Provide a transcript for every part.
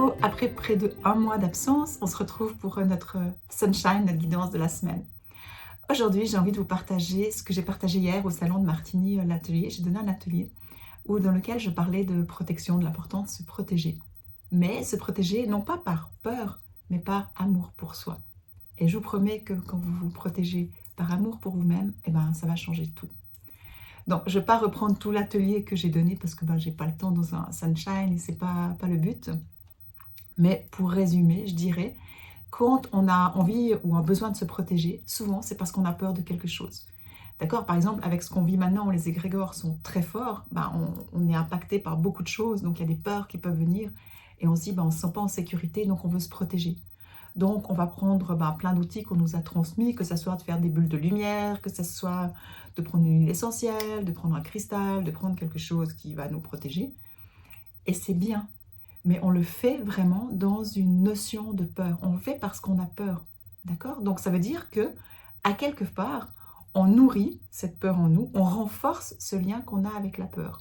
Hello, après près de 1 mois d'absence, on se retrouve pour notre sunshine, notre guidance de la semaine. Aujourd'hui, j'ai envie de vous partager ce que j'ai partagé hier au salon de Martigny, l'atelier. J'ai donné un atelier dans lequel je parlais de protection, de l'importance de se protéger. Mais se protéger non pas par peur, mais par amour pour soi. Et je vous promets que quand vous vous protégez par amour pour vous-même, ça va changer tout. Donc, je ne vais pas reprendre tout l'atelier que j'ai donné parce que je n'ai pas le temps dans un sunshine et ce n'est pas le but. Mais pour résumer, je dirais, quand on a envie ou un besoin de se protéger, souvent c'est parce qu'on a peur de quelque chose. D'accord? Par exemple, avec ce qu'on vit maintenant, où les égrégores sont très forts, on est impacté par beaucoup de choses, donc il y a des peurs qui peuvent venir, et on se dit, on ne se sent pas en sécurité, donc on veut se protéger. Donc on va prendre plein d'outils qu'on nous a transmis, que ce soit de faire des bulles de lumière, que ce soit de prendre une huile essentielle, de prendre un cristal, de prendre quelque chose qui va nous protéger. Et c'est bien. Mais on le fait vraiment dans une notion de peur. On le fait parce qu'on a peur. D'accord? Donc ça veut dire que, à quelque part, on nourrit cette peur en nous, on renforce ce lien qu'on a avec la peur.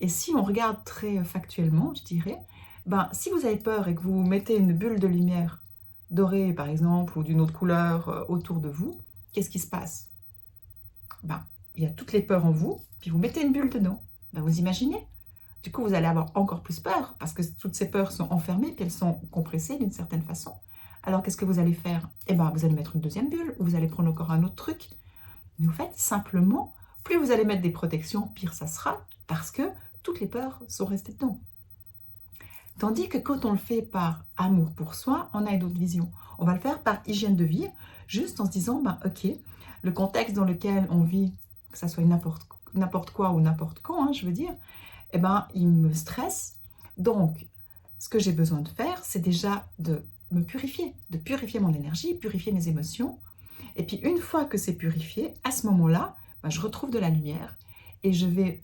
Et si on regarde très factuellement, je dirais, si vous avez peur et que vous mettez une bulle de lumière dorée, par exemple, ou d'une autre couleur autour de vous, qu'est-ce qui se passe? Il y a toutes les peurs en vous, puis vous mettez une bulle dedans. Vous imaginez? Du coup, vous allez avoir encore plus peur parce que toutes ces peurs sont enfermées puis elles sont compressées d'une certaine façon. Alors, qu'est-ce que vous allez faire? Vous allez mettre une deuxième bulle ou vous allez prendre encore un autre truc. Mais vous faites simplement, plus vous allez mettre des protections, pire ça sera parce que toutes les peurs sont restées dedans. Tandis que quand on le fait par amour pour soi, on a une autre vision. On va le faire par hygiène de vie, juste en se disant, ok, le contexte dans lequel on vit, que ça soit n'importe quoi ou n'importe quand, je veux dire, il me stresse. Donc, ce que j'ai besoin de faire, c'est déjà de me purifier, de purifier mon énergie, purifier mes émotions. Et puis, une fois que c'est purifié, à ce moment-là, je retrouve de la lumière et je vais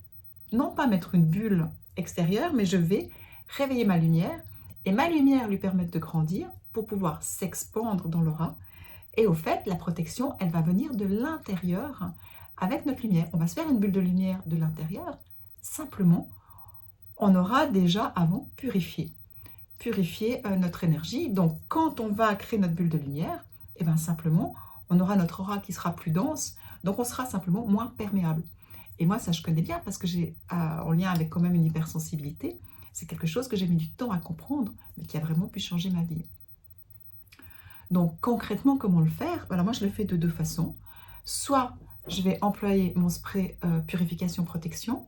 non pas mettre une bulle extérieure, mais je vais réveiller ma lumière et ma lumière lui permettre de grandir pour pouvoir s'expandre dans l'aura. Et au fait, la protection, elle va venir de l'intérieur avec notre lumière. On va se faire une bulle de lumière de l'intérieur, simplement on aura déjà avant purifié notre énergie. Donc, quand on va créer notre bulle de lumière, simplement, on aura notre aura qui sera plus dense, donc on sera simplement moins perméable. Et moi, ça, je connais bien parce que j'ai, en lien avec quand même une hypersensibilité, c'est quelque chose que j'ai mis du temps à comprendre, mais qui a vraiment pu changer ma vie. Donc, concrètement, comment le faire? Moi, je le fais de deux façons. Soit, je vais employer mon spray purification-protection,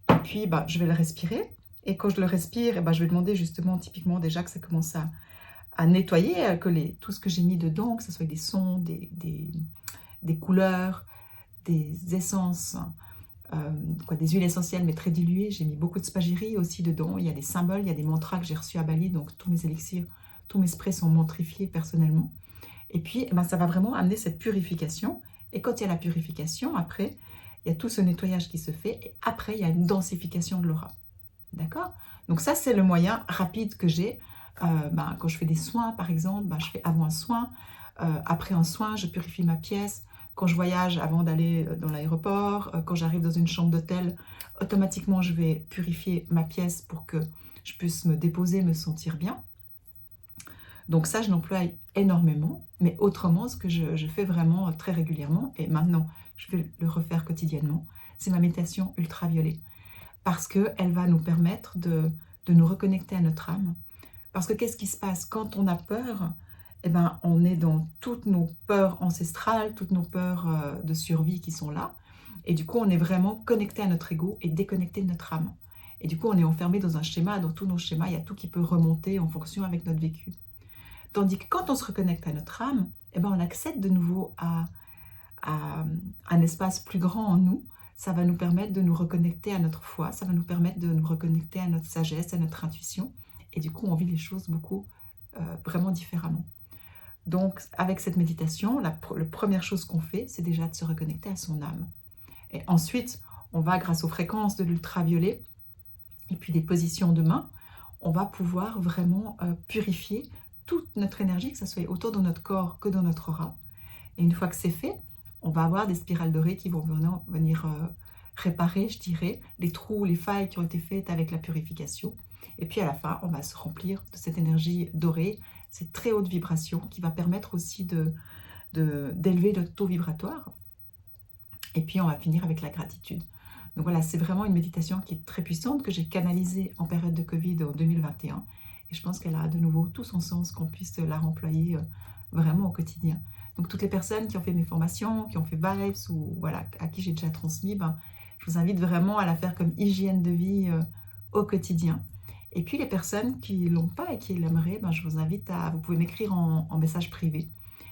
et puis, je vais le respirer. Et quand je le respire, je vais demander justement, typiquement, déjà que ça commence à nettoyer, que tout ce que j'ai mis dedans, que ce soit des sons, des couleurs, des essences, des huiles essentielles, mais très diluées. J'ai mis beaucoup de spagyrie aussi dedans. Il y a des symboles, il y a des mantras que j'ai reçus à Bali. Donc, tous mes élixirs, tous mes sprays sont mantrifiés personnellement. Et puis, ça va vraiment amener cette purification. Et quand il y a la purification, après, il y a tout ce nettoyage qui se fait et après, il y a une densification de l'aura. D'accord? Donc ça, c'est le moyen rapide que j'ai. Quand je fais des soins, par exemple, je fais avant un soin. Après un soin, je purifie ma pièce. Quand je voyage, avant d'aller dans l'aéroport, quand j'arrive dans une chambre d'hôtel, automatiquement, je vais purifier ma pièce pour que je puisse me déposer, me sentir bien. Donc ça, je l'emploie énormément, mais autrement, ce que je fais vraiment très régulièrement, et maintenant, je vais le refaire quotidiennement, c'est ma méditation ultraviolet. Parce qu'elle va nous permettre de nous reconnecter à notre âme. Parce que qu'est-ce qui se passe? Quand on a peur, on est dans toutes nos peurs ancestrales, toutes nos peurs de survie qui sont là. Et du coup, on est vraiment connecté à notre ego et déconnecté de notre âme. Et du coup, on est enfermé dans un schéma. Dans tous nos schémas, il y a tout qui peut remonter en fonction avec notre vécu. Tandis que quand on se reconnecte à notre âme, on accède de nouveau à un espace plus grand en nous. Ça va nous permettre de nous reconnecter à notre foi, ça va nous permettre de nous reconnecter à notre sagesse, à notre intuition. Et du coup, on vit les choses beaucoup, vraiment différemment. Donc, avec cette méditation, la première chose qu'on fait, c'est déjà de se reconnecter à son âme. Et ensuite, on va, grâce aux fréquences de l'ultraviolet et puis des positions de main, on va pouvoir vraiment purifier toute notre énergie, que ce soit autant dans notre corps que dans notre aura. Et une fois que c'est fait, on va avoir des spirales dorées qui vont venir réparer, je dirais, les trous, les failles qui ont été faites avec la purification. Et puis à la fin, on va se remplir de cette énergie dorée, cette très haute vibration qui va permettre aussi d'élever notre taux vibratoire. Et puis on va finir avec la gratitude. Donc voilà, c'est vraiment une méditation qui est très puissante, que j'ai canalisée en période de Covid en 2021. Et je pense qu'elle a de nouveau tout son sens, qu'on puisse la remployer vraiment au quotidien. Donc toutes les personnes qui ont fait mes formations, qui ont fait Vibes, ou voilà, à qui j'ai déjà transmis, ben, je vous invite vraiment à la faire comme hygiène de vie au quotidien. Et puis les personnes qui ne l'ont pas et qui l'aimeraient, ben, je vous invite à, vous pouvez m'écrire en message privé.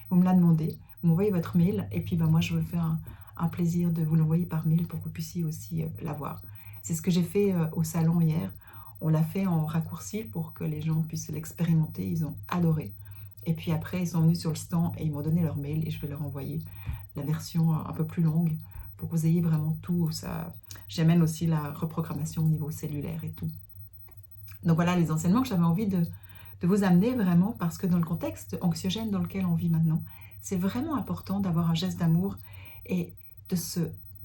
Vous me la demandez, vous m'envoyez votre mail, et puis ben, moi je vais faire un plaisir de vous l'envoyer par mail pour que vous puissiez aussi l'avoir. C'est ce que j'ai fait au salon hier. On l'a fait en raccourci pour que les gens puissent l'expérimenter. Ils ont adoré. Et puis après, ils sont venus sur le stand et ils m'ont donné leur mail et je vais leur envoyer la version un peu plus longue pour que vous ayez vraiment tout. J'amène aussi la reprogrammation au niveau cellulaire et tout. Donc voilà les enseignements que j'avais envie de vous amener vraiment, parce que dans le contexte anxiogène dans lequel on vit maintenant, c'est vraiment important d'avoir un geste d'amour et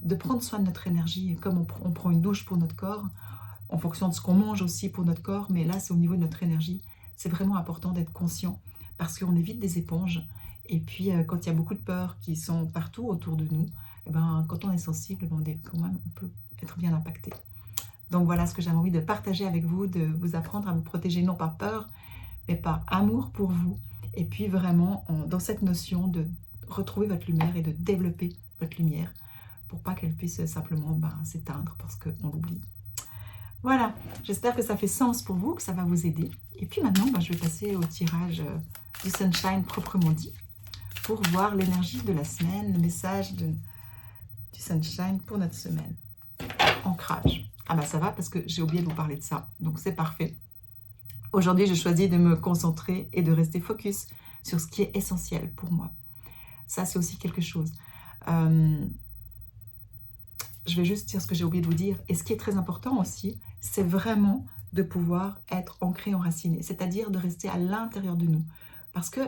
de prendre soin de notre énergie, comme on prend une douche pour notre corps, en fonction de ce qu'on mange aussi pour notre corps, mais là c'est au niveau de notre énergie. C'est vraiment important d'être conscient, parce qu'on évite des éponges. Et puis quand il y a beaucoup de peurs qui sont partout autour de nous, et ben, quand on est sensible, quand même, on peut être bien impacté. Donc voilà ce que j'avais envie de partager avec vous, de vous apprendre à vous protéger, non par peur, mais par amour pour vous. Et puis vraiment dans cette notion de retrouver votre lumière et de développer votre lumière pour pas qu'elle puisse simplement s'éteindre parce qu'on l'oublie. Voilà, j'espère que ça fait sens pour vous, que ça va vous aider. Et puis maintenant, je vais passer au tirage du Sunshine proprement dit pour voir l'énergie de la semaine, le message du Sunshine pour notre semaine. Ancrage. Ah bah ça va parce que j'ai oublié de vous parler de ça, donc c'est parfait. Aujourd'hui, je choisis de me concentrer et de rester focus sur ce qui est essentiel pour moi. Ça, c'est aussi quelque chose. Je vais juste dire ce que j'ai oublié de vous dire. Et ce qui est très important aussi, c'est vraiment de pouvoir être ancré, enraciné, c'est-à-dire de rester à l'intérieur de nous. Parce que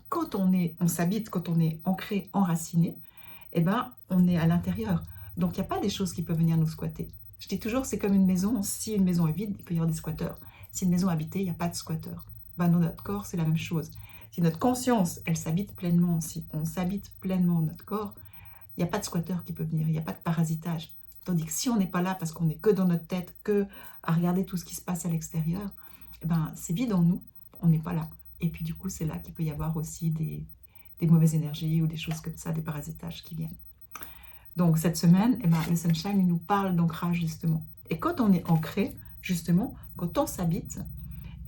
quand on s'habite, quand on est ancré, enraciné, eh ben, on est à l'intérieur. Donc, il n'y a pas des choses qui peuvent venir nous squatter. Je dis toujours, c'est comme une maison. Si une maison est vide, il peut y avoir des squatteurs. Si une maison est habitée, il n'y a pas de squatteurs. Ben, dans notre corps, c'est la même chose. Si notre conscience, elle s'habite pleinement, si on s'habite pleinement notre corps, il n'y a pas de squatteurs qui peuvent venir, il n'y a pas de parasitage. Tandis que si on n'est pas là parce qu'on n'est que dans notre tête, que à regarder tout ce qui se passe à l'extérieur, eh ben, c'est vide en nous, on n'est pas là. Et puis du coup, c'est là qu'il peut y avoir aussi des mauvaises énergies ou des choses comme ça, des parasitages qui viennent. Donc cette semaine, eh ben, le Sunshine, il nous parle d'ancrage justement. Et quand on est ancré, justement, quand on s'habite,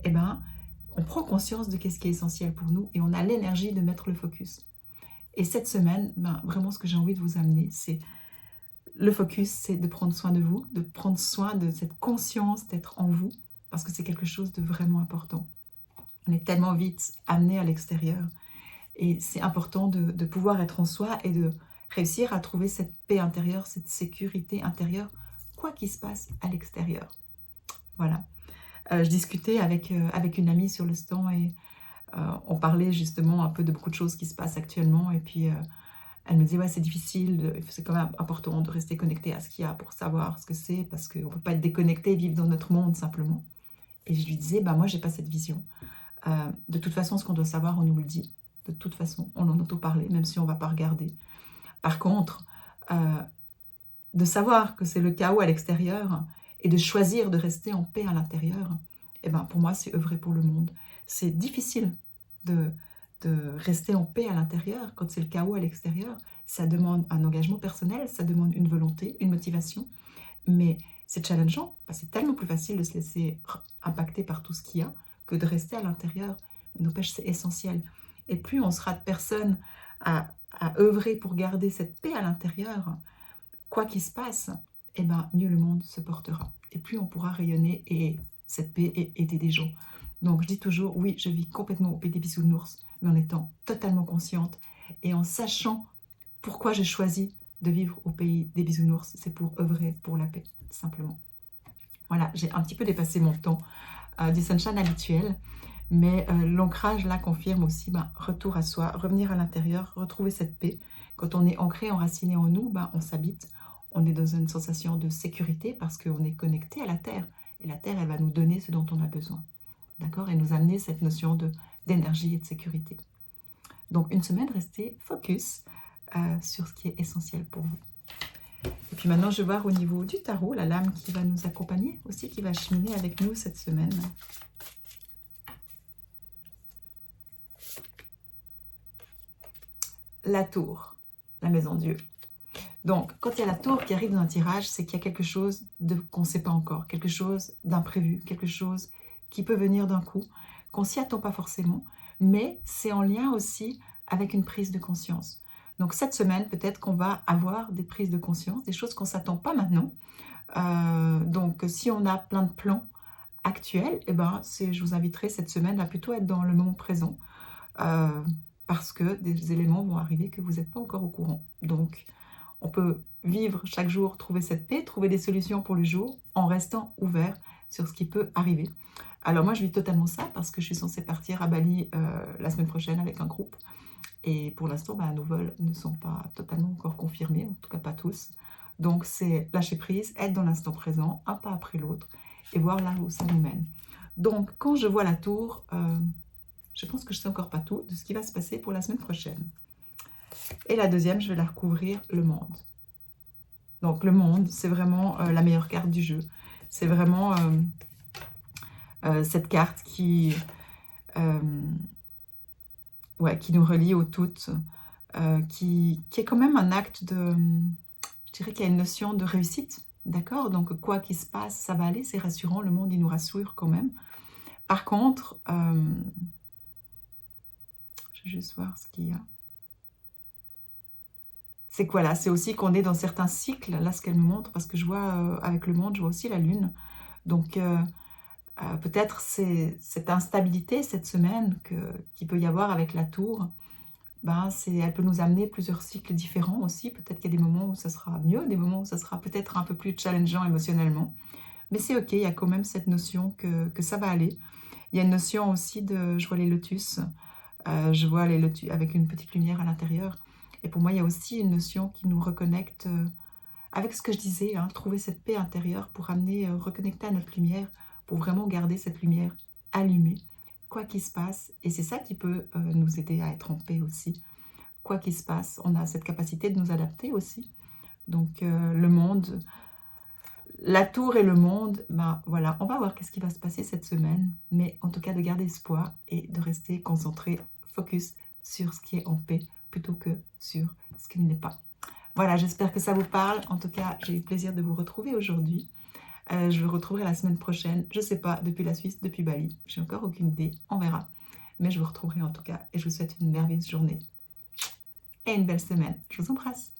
eh ben, on prend conscience de ce qui est essentiel pour nous et on a l'énergie de mettre le focus. Et cette semaine, vraiment ce que j'ai envie de vous amener, c'est le focus, c'est de prendre soin de vous, de prendre soin de cette conscience d'être en vous, parce que c'est quelque chose de vraiment important. On est tellement vite amené à l'extérieur et c'est important de pouvoir être en soi et de réussir à trouver cette paix intérieure, cette sécurité intérieure, quoi qu'il se passe à l'extérieur. Voilà. Je discutais avec une amie sur le stand et on parlait justement un peu de beaucoup de choses qui se passent actuellement et puis elle me disait ouais c'est difficile, c'est quand même important de rester connecté à ce qu'il y a pour savoir ce que c'est parce qu'on ne peut pas être déconnecté et vivre dans notre monde simplement. Et je lui disais moi j'ai pas cette vision. De toute façon ce qu'on doit savoir on nous le dit. De toute façon on en entend parler même si on ne va pas regarder. Par contre de savoir que c'est le chaos à l'extérieur et de choisir de rester en paix à l'intérieur, pour moi c'est œuvrer pour le monde. C'est difficile de rester en paix à l'intérieur quand c'est le chaos à l'extérieur. Ça demande un engagement personnel, ça demande une volonté, une motivation, mais c'est challengeant, c'est tellement plus facile de se laisser impacter par tout ce qu'il y a que de rester à l'intérieur. N'empêche, c'est essentiel. Et plus on sera de personnes à œuvrer pour garder cette paix à l'intérieur, quoi qu'il se passe, mieux le monde se portera. Et plus on pourra rayonner et cette paix et aider des gens. Donc je dis toujours, oui, je vis complètement au pays des bisounours, mais en étant totalement consciente et en sachant pourquoi j'ai choisi de vivre au pays des bisounours. C'est pour œuvrer pour la paix, simplement. Voilà, j'ai un petit peu dépassé mon temps du sunshine habituel, mais l'ancrage là confirme aussi retour à soi, revenir à l'intérieur, retrouver cette paix. Quand on est ancré, enraciné en nous, on s'habite, on est dans une sensation de sécurité parce qu'on est connecté à la terre Et la terre, elle va nous donner ce dont on a besoin. D'accord? Et nous amener cette notion d'énergie et de sécurité. Donc, une semaine, restez focus sur ce qui est essentiel pour vous. Et puis maintenant, je vais voir au niveau du tarot, la lame qui va nous accompagner aussi, qui va cheminer avec nous cette semaine. La tour, la maison Dieu. Donc, quand il y a la tour qui arrive dans un tirage, c'est qu'il y a quelque chose qu'on ne sait pas encore, quelque chose d'imprévu, quelque chose qui peut venir d'un coup, qu'on ne s'y attend pas forcément, mais c'est en lien aussi avec une prise de conscience. Donc cette semaine, peut-être qu'on va avoir des prises de conscience, des choses qu'on ne s'attend pas maintenant. Donc si on a plein de plans actuels, eh ben, je vous inviterai cette semaine à plutôt être dans le moment présent, parce que des éléments vont arriver que vous n'êtes pas encore au courant. Donc on peut vivre chaque jour, trouver cette paix, trouver des solutions pour le jour, en restant ouvert sur ce qui peut arriver. Alors moi, je vis totalement ça, parce que je suis censée partir à Bali la semaine prochaine avec un groupe. Et pour l'instant, nos vols ne sont pas totalement encore confirmés, en tout cas pas tous. Donc c'est lâcher prise, être dans l'instant présent, un pas après l'autre, et voir là où ça nous mène. Donc quand je vois la tour, je pense que je ne sais encore pas tout de ce qui va se passer pour la semaine prochaine. Et la deuxième, je vais la recouvrir, le monde. Donc le monde, c'est vraiment la meilleure carte du jeu. C'est vraiment cette carte qui nous relie au tout, qui est quand même un acte de... Je dirais qu'il y a une notion de réussite, d'accord? Donc quoi qu'il se passe, ça va aller, c'est rassurant, le monde, il nous rassure quand même. Par contre, je vais juste voir ce qu'il y a. C'est quoi là? C'est aussi qu'on est dans certains cycles, là ce qu'elle me montre, parce que je vois avec le monde, je vois aussi la lune. Donc peut-être c'est cette instabilité cette semaine qu'il peut y avoir avec la tour, elle peut nous amener plusieurs cycles différents aussi. Peut-être qu'il y a des moments où ça sera mieux, des moments où ça sera peut-être un peu plus challengeant émotionnellement. Mais c'est ok, il y a quand même cette notion que ça va aller. Il y a une notion aussi de, je vois les lotus, je vois les lotus avec une petite lumière à l'intérieur. Et pour moi, il y a aussi une notion qui nous reconnecte avec ce que je disais, hein, trouver cette paix intérieure pour amener, reconnecter à notre lumière, pour vraiment garder cette lumière allumée, quoi qu'il se passe. Et c'est ça qui peut nous aider à être en paix aussi. Quoi qu'il se passe, on a cette capacité de nous adapter aussi. Donc le monde, la tour et le monde, voilà, on va voir qu'est-ce qui va se passer cette semaine. Mais en tout cas, de garder espoir et de rester concentré, focus sur ce qui est en paix, plutôt que sur ce qui ne l'est pas. Voilà, j'espère que ça vous parle. En tout cas, j'ai eu plaisir de vous retrouver aujourd'hui. Je vous retrouverai la semaine prochaine. Je ne sais pas, depuis la Suisse, depuis Bali. J'ai encore aucune idée, on verra. Mais je vous retrouverai en tout cas. Et je vous souhaite une merveilleuse journée et une belle semaine. Je vous embrasse.